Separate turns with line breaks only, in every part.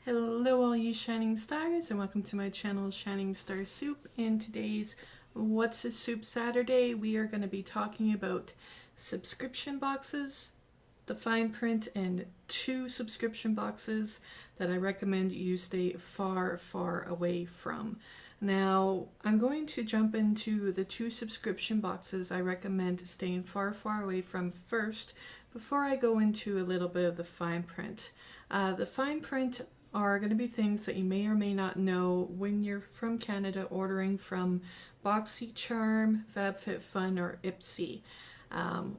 Hello all you shining stars and welcome to my channel Shining Star Soup. In today's What's a Soup Saturday we are going to be talking about subscription boxes, the fine print, and 2 subscription boxes that I recommend you stay far away from. Now I'm going to jump into the 2 subscription boxes I recommend staying far away from first before I go into a little bit of the fine print. The fine print are going to be things that you may or may not know when you're from Canada ordering from BoxyCharm, FabFitFun, or Ipsy.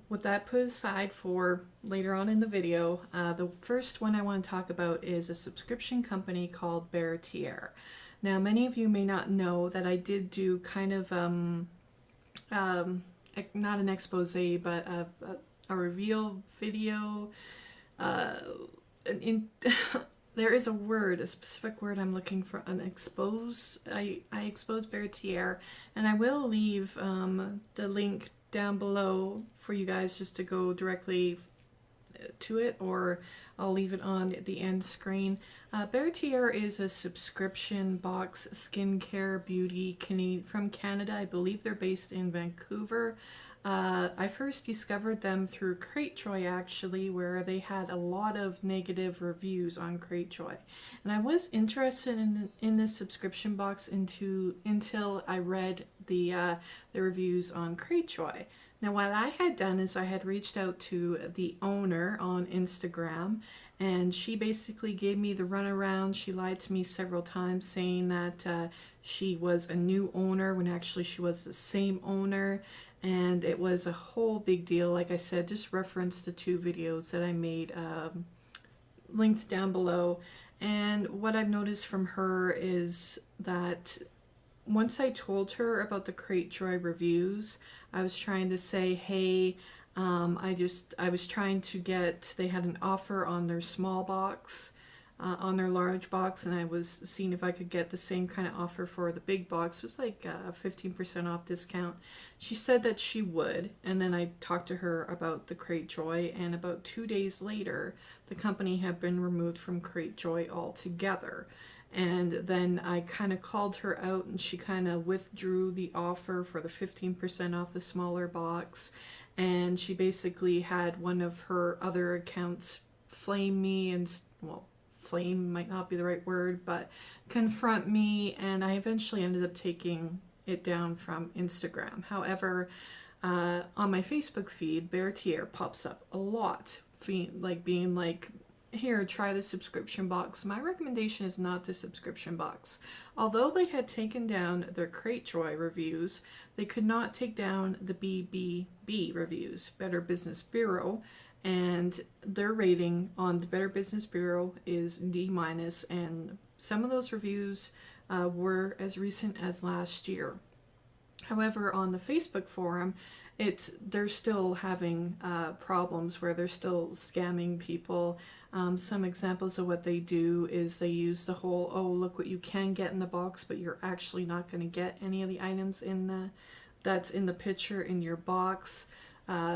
With that put aside for later on in the video, the first one I want to talk about is a subscription company called Bareterre. Now, many of you may not know that I did do kind of, not an expose, but a reveal video. There is a specific word I'm looking for, an expose. I exposed Bareterre, and I will leave the link down below for you guys just to go directly to it, or I'll leave it on the end screen. Bareterre is a subscription box skincare beauty from Canada. I believe they're based in Vancouver. I first discovered them through Cratejoy, actually, where they had a lot of negative reviews on Cratejoy. And I was interested in this subscription box until I read the reviews on Cratejoy. Now, what I had done is I had reached out to the owner on Instagram, and she basically gave me the runaround. She lied to me several times, saying that she was a new owner when actually she was the same owner, and it was a whole big deal. Like I said, just reference the 2 videos that I made, linked down below. And what I've noticed from her is that once I told her about the Cratejoy reviews, I was trying to say, hey, I was trying to get, they had an offer on their small box, on their large box, and I was seeing if I could get the same kind of offer for the big box. It was like a 15% off discount. She said that she would, and then I talked to her about the Cratejoy, and about 2 days later, the company had been removed from Cratejoy altogether. And then I kind of called her out, and she kind of withdrew the offer for the 15% off the smaller box. And she basically had one of her other accounts flame me, and, well, flame might not be the right word, but confront me. And I eventually ended up taking it down from Instagram. However, on my Facebook feed, Bareterre pops up a lot, being like, here, try the subscription box. My recommendation is not the subscription box. Although they had taken down their Cratejoy reviews, they could not take down the BBB reviews, Better Business Bureau, and their rating on the Better Business Bureau is D-, and some of those reviews were as recent as last year. However, on the Facebook forum, they're still having problems where they're still scamming people. Some examples of what they do is they use the whole, oh, look what you can get in the box, but you're actually not going to get any of the items that's in the picture in your box.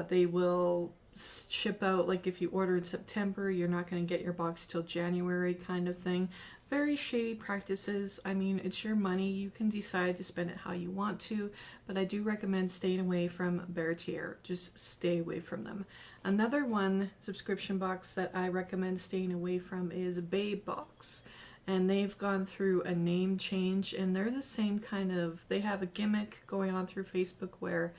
They will ship out, like if you order in September, you're not going to get your box till January, kind of thing. Very shady practices. I mean, it's your money. You can decide to spend it how you want to, but I do recommend staying away from Bareterre. Just stay away from them. Another one subscription box that I recommend staying away from is Babe Box. And they've gone through a name change, and they're the same kind of, they have a gimmick going on through Facebook where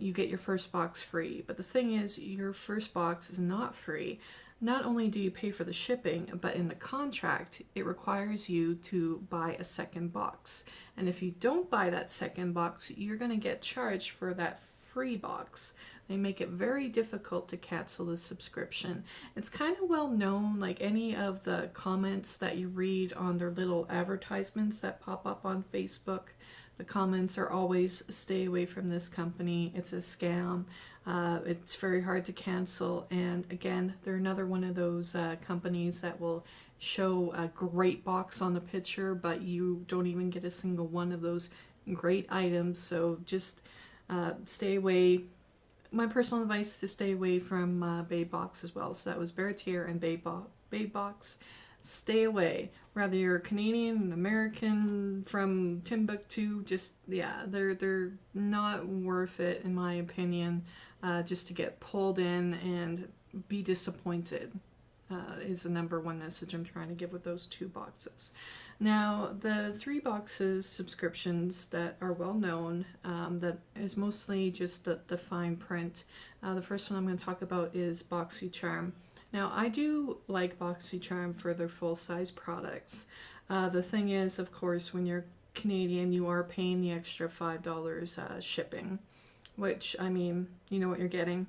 you get your first box free. But the thing is, your first box is not free. Not only do you pay for the shipping, but in the contract, it requires you to buy a second box. And if you don't buy that second box, you're going to get charged for that free box. They make it very difficult to cancel the subscription. It's kind of well known, like any of the comments that you read on their little advertisements that pop up on Facebook. The comments are always, stay away from this company, it's a scam, it's very hard to cancel. And again, they're another one of those companies that will show a great box on the picture, but you don't even get a single one of those great items. So just stay away. My personal advice is to stay away from Babe Box as well. So that was Bareterre and Babe Box. stay away. Whether you're Canadian, an American, from Timbuktu, just, yeah, they're not worth it in my opinion, just to get pulled in and be disappointed. Is the number one message I'm trying to give with those 2 boxes. Now, the 3 boxes subscriptions that are well known, that is mostly just the fine print. The first one I'm going to talk about is BoxyCharm. Now, I do like BoxyCharm for their full-size products. The thing is, of course, when you're Canadian, you are paying the extra $5 shipping, which, I mean, you know what you're getting.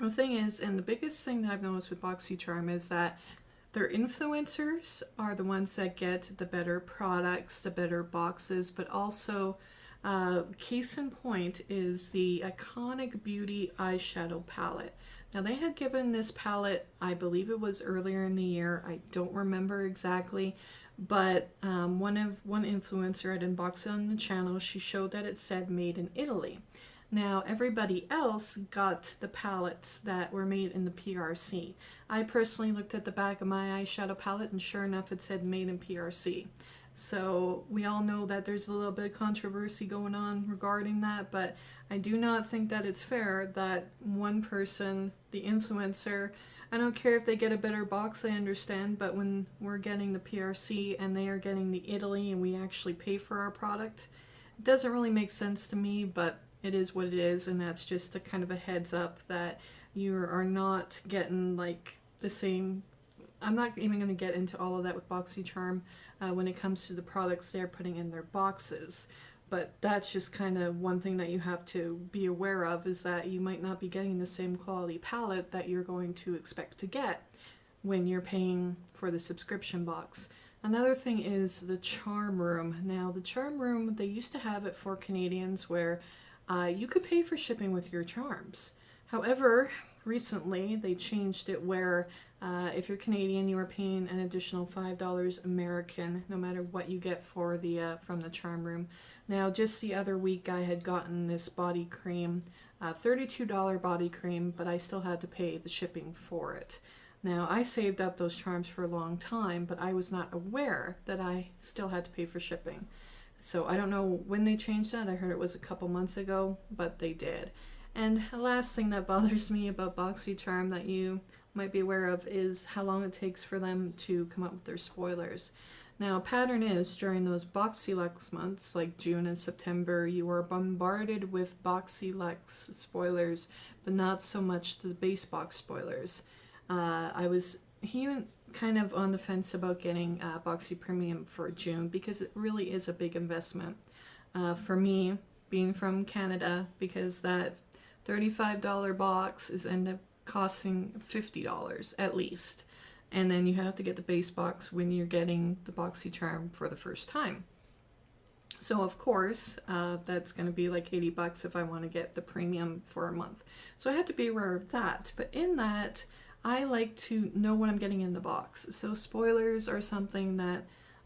The thing is, and the biggest thing that I've noticed with BoxyCharm is that their influencers are the ones that get the better products, the better boxes, but also, case in point is the Iconic Beauty eyeshadow palette. Now, they had given this palette, I believe it was earlier in the year, I don't remember exactly, but one influencer had unboxed it on the channel. She showed that it said made in Italy. Now, everybody else got the palettes that were made in the PRC. I personally looked at the back of my eyeshadow palette, and sure enough, it said made in PRC. So we all know that there's a little bit of controversy going on regarding that, but I do not think that it's fair that one person, the influencer, I don't care if they get a better box, I understand, but when we're getting the PRC and they are getting the Italy and we actually pay for our product, it doesn't really make sense to me, but it is what it is, and that's just a kind of a heads up that you are not getting like the same. I'm not even going to get into all of that with BoxyCharm when it comes to the products they're putting in their boxes, but that's just kind of one thing that you have to be aware of, is that you might not be getting the same quality palette that you're going to expect to get when you're paying for the subscription box. Another thing is the Charm Room. Now, the Charm Room, they used to have it for Canadians where you could pay for shipping with your charms. However, recently they changed it where if you're Canadian, you are paying an additional $5 American, no matter what you get for the from the Charm Room. Now, just the other week, I had gotten this body cream, $32 body cream, but I still had to pay the shipping for it. Now, I saved up those charms for a long time, but I was not aware that I still had to pay for shipping. So I don't know when they changed that. I heard it was a couple months ago, but they did. And the last thing that bothers me about BoxyCharm that you might be aware of is how long it takes for them to come up with their spoilers. Now, pattern is during those BoxyLuxe months, like June and September, you are bombarded with BoxyLuxe spoilers, but not so much the base box spoilers. I was even kind of on the fence about getting Boxy Premium for June because it really is a big investment for me, being from Canada, because that $35 box is end up costing $50 at least, and then you have to get the base box when you're getting the BoxyCharm for the first time. So of course, that's going to be like $80 if I want to get the premium for a month. So I had to be aware of that. But in that, I like to know what I'm getting in the box. So spoilers are something that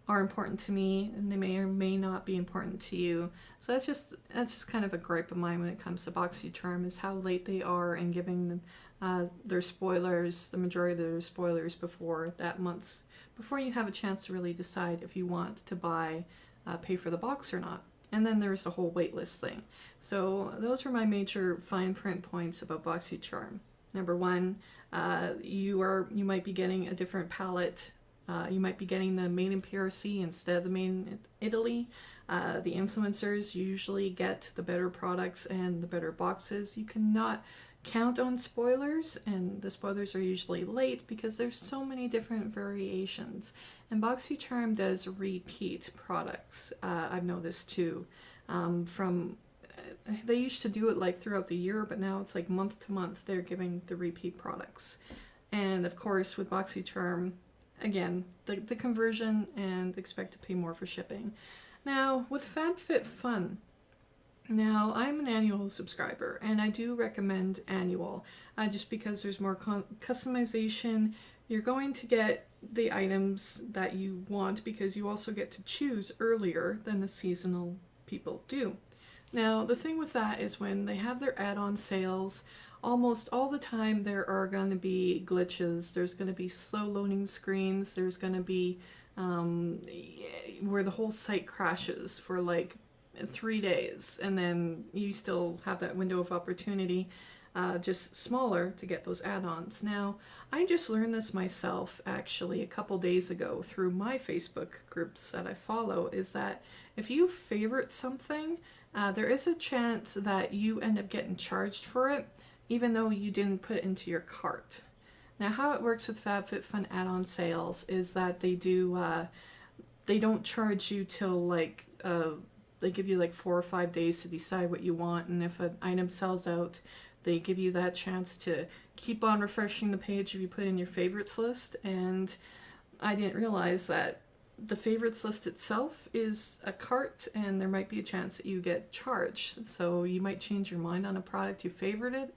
are important to me, and they may or may not be important to you. So that's just kind of a gripe of mine when it comes to BoxyCharm, is how late they are in giving their spoilers, the majority of their spoilers before you have a chance to really decide if you want to pay for the box or not. And then there's the whole waitlist thing. So those were my major fine print points about BoxyCharm. Number one, you might be getting a different palette. You might be getting the made in PRC instead of the made in Italy. The influencers usually get the better products and the better boxes. You cannot count on spoilers, and the spoilers are usually late because there's so many different variations. And BoxyCharm does repeat products. I've noticed too. They used to do it like throughout the year, but now it's like month to month they're giving the repeat products. And of course with BoxyCharm, again, the conversion, and expect to pay more for shipping. Now with FabFitFun, now I'm an annual subscriber, and I do recommend annual, just because there's more customization. You're going to get the items that you want because you also get to choose earlier than the seasonal people do. Now, the thing with that is when they have their add-on sales, almost all the time there are going to be glitches. There's going to be slow loading screens. There's going to be um, where the whole site crashes for like 3 days, and then you still have that window of opportunity, just smaller, to get those add-ons. Now, I just learned this myself actually a couple days ago through my Facebook groups that I follow, is that if you favorite something, there is a chance that you end up getting charged for it, even though you didn't put it into your cart. Now, how it works with FabFitFun add-on sales is that they don't charge you till like they give you like 4 or 5 days to decide what you want, and if an item sells out, they give you that chance to keep on refreshing the page if you put in your favorites list. And I didn't realize that the favorites list itself is a cart, and there might be a chance that you get charged. So you might change your mind on a product you favorited,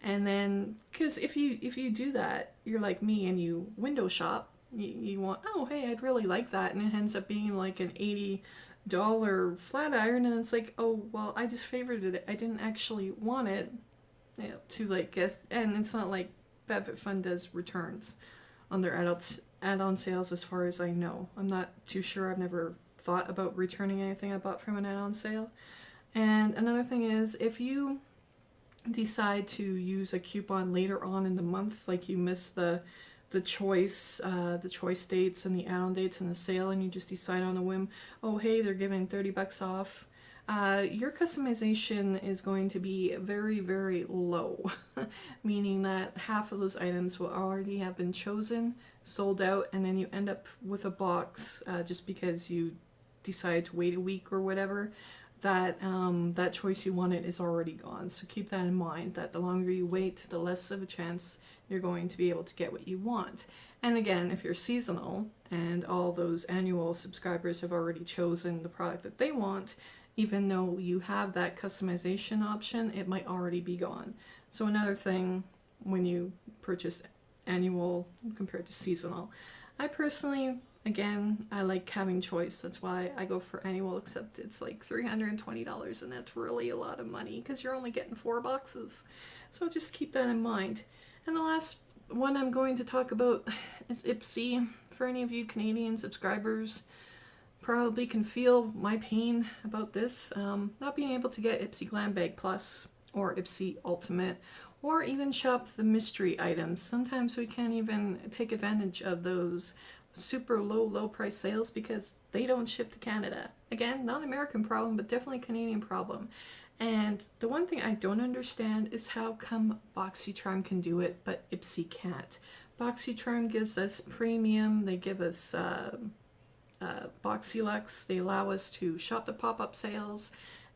and then because if you do that, you're like me and you window shop. You want, oh hey, I'd really like that, and it ends up being like an $80 flat iron, and it's like, oh well, I just favorited it, I didn't actually want it. To like guess, and it's not like FabFitFun does returns on their add-on sales, as far as I know. I'm not too sure. I've never thought about returning anything I bought from an add-on sale. And another thing is, if you decide to use a coupon later on in the month, like you miss the choice dates and the add-on dates and the sale, and you just decide on a whim, oh hey, they're giving $30 off, your customization is going to be very, very low, meaning that half of those items will already have been chosen, sold out, and then you end up with a box just because you decide to wait a week or whatever. That choice you wanted is already gone. So keep that in mind, that the longer you wait, the less of a chance you're going to be able to get what you want. And again, if you're seasonal and all those annual subscribers have already chosen the product that they want, even though you have that customization option, it might already be gone. So another thing when you purchase annual compared to seasonal, I personally, again, I like having choice. That's why I go for annual, except it's like $320, and that's really a lot of money because you're only getting 4 boxes. So just keep that in mind. And the last one I'm going to talk about is Ipsy. For any of you Canadian subscribers, probably can feel my pain about this. Not being able to get Ipsy Glam Bag Plus or Ipsy Ultimate, or even shop the mystery items. Sometimes we can't even take advantage of those super low price sales because they don't ship to Canada. Again, not an American problem, but definitely a Canadian problem. And the one thing I don't understand is how come BoxyCharm can do it, but Ipsy can't. BoxyCharm gives us premium, they give us BoxyLux, they allow us to shop the pop-up sales,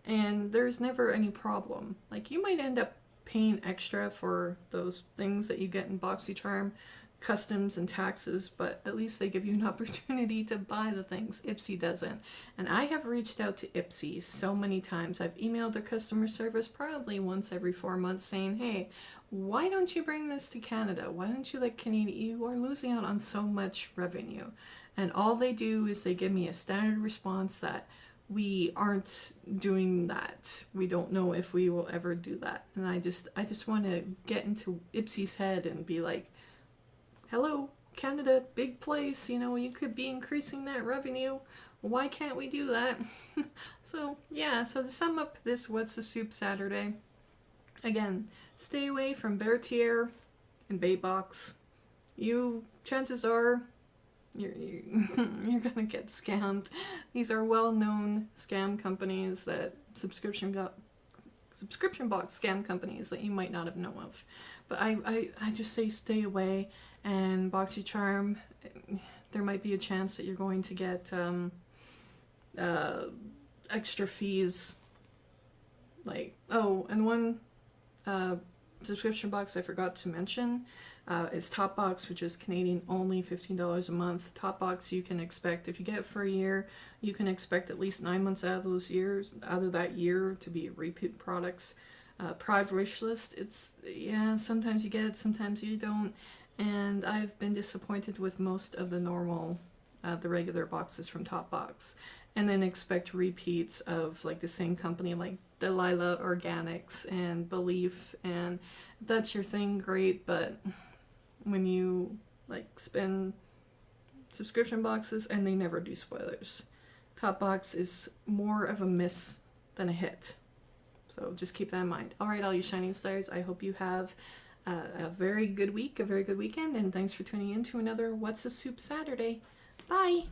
and there's never any problem. Like, you might end up paying extra for those things that you get in BoxyCharm, customs and taxes, but at least they give you an opportunity to buy the things. Ipsy doesn't. And I have reached out to Ipsy so many times. I've emailed their customer service probably once every 4 months saying, hey, why don't you bring this to Canada? Why don't you let Canadian? You are losing out on so much revenue. And all they do is they give me a standard response that we aren't doing that. We don't know if we will ever do that. And I just want to get into Ipsy's head and be like, hello, Canada, big place, you could be increasing that revenue. Why can't we do that? So, yeah, so to sum up this What's the Soup Saturday, again, stay away from Bareterre and Baybox. Chances are, you're gonna get scammed. These are well-known scam companies that subscription box scam companies that you might not have known of. But I just say stay away. And BoxyCharm, there might be a chance that you're going to get extra fees. Like, oh, and one subscription box I forgot to mention is Topbox, which is Canadian only, $15 a month. Topbox, you can expect, if you get it for a year, you can expect at least 9 months out of that year to be repeat products. Private wish list, sometimes you get it, sometimes you don't. And I've been disappointed with most of the regular boxes from Topbox. and then expect repeats of like the same company, like Delilah Organics and Belief. And if that's your thing, great. But when you like spend subscription boxes and they never do spoilers, Top Box is more of a miss than a hit. So just keep that in mind. All right, all you shining stars, I hope you have a very good week, a very good weekend, and thanks for tuning in to another What's a Soup Saturday. Bye!